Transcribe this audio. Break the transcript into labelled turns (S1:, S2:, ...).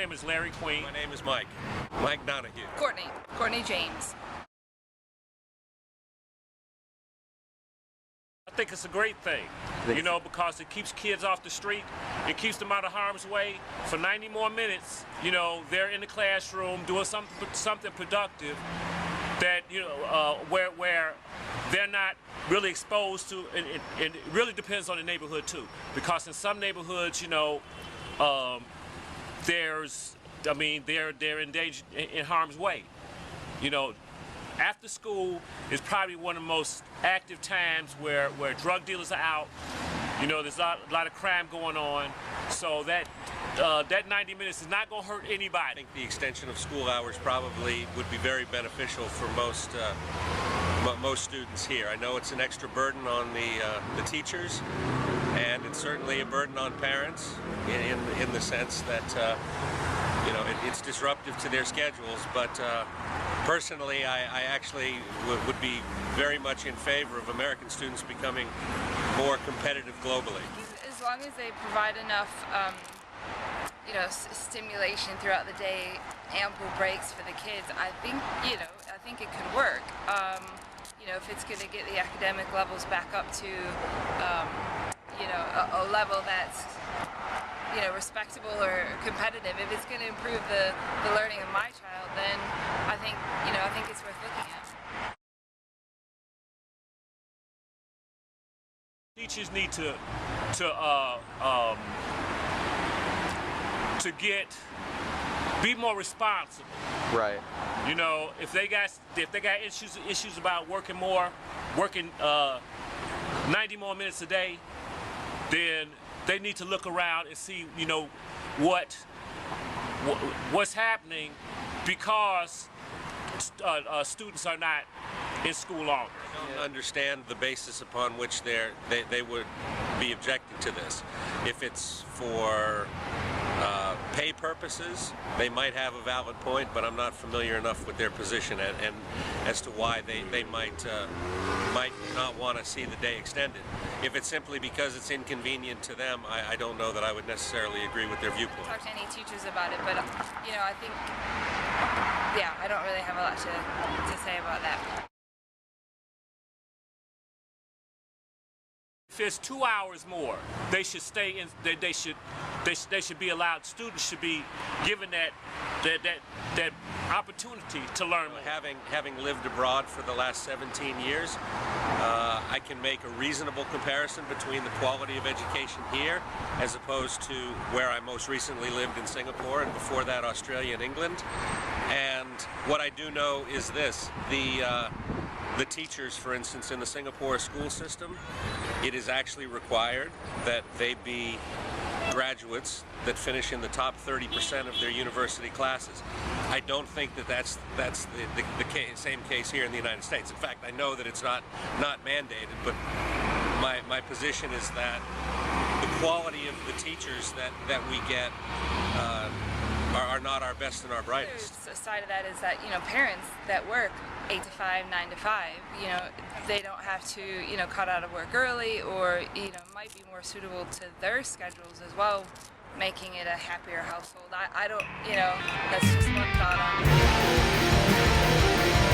S1: name is Larry Queen.
S2: My name is Mike. Mike Donahue.
S3: Courtney James.
S1: I think it's a great thing, you know, because it keeps kids off the street. It keeps them out of harm's way. For 90 more minutes, you know, they're in the classroom doing something productive that, you know, where they're not really exposed to, and it really depends on the neighborhood too. Because in some neighborhoods, you know, they're in danger, in harm's way, you know. After school is probably one of the most active times where drug dealers are out. You know, there's a lot of crime going on. So that 90 minutes is not going to hurt anybody.
S2: I think the extension of school hours probably would be very beneficial for most students here. I know it's an extra burden on the teachers, and it's certainly a burden on parents in the sense that you know, it's disruptive to their schedules, but personally, I actually would be very much in favor of American students becoming more competitive globally.
S3: As long as they provide enough, you know, stimulation throughout the day, ample breaks for the kids, I think it could work. You know, if it's going to get the academic levels back up to, you know, a level that's, you know, respectable or competitive. If it's going to improve the learning of my child, then I think it's worth looking at.
S1: Teachers need to be more responsible.
S4: Right.
S1: You know, if they got issues about working 90 more minutes a day, then they need to look around and see, you know, what's happening, because students are not in school longer.
S2: I don't understand the basis upon which they would be objecting to this. If it's for pay purposes, they might have a valid point, but I'm not familiar enough with their position and as to why they might not want to see the day extended. If it's simply because it's inconvenient to them, I don't know that I would necessarily agree with their viewpoint.
S3: Talk to any teachers about it, but you know, I think, yeah, I don't really have a lot to say about that.
S1: If it's 2 hours more, they should stay in. They should be allowed. Students should be given that opportunity to learn more.
S2: Having lived abroad for the last 17 years, I can make a reasonable comparison between the quality of education here as opposed to where I most recently lived in Singapore, and before that Australia and England. And what I do know is this: the teachers, for instance, in the Singapore school system, it is actually required that they be graduates that finish in the top 30% of their university classes. I don't think that's the same case here in the United States. In fact, I know that it's not mandated, but my position is that the quality of the teachers that we get are not our best and our brightest.
S3: The side of that is that, you know, parents that work 8 to 5, 9 to 5, you know, they don't have to, you know, cut out of work early, or, you know, might be more suitable to their schedules as well, making it a happier household. I don't, you know, that's just one thought on it.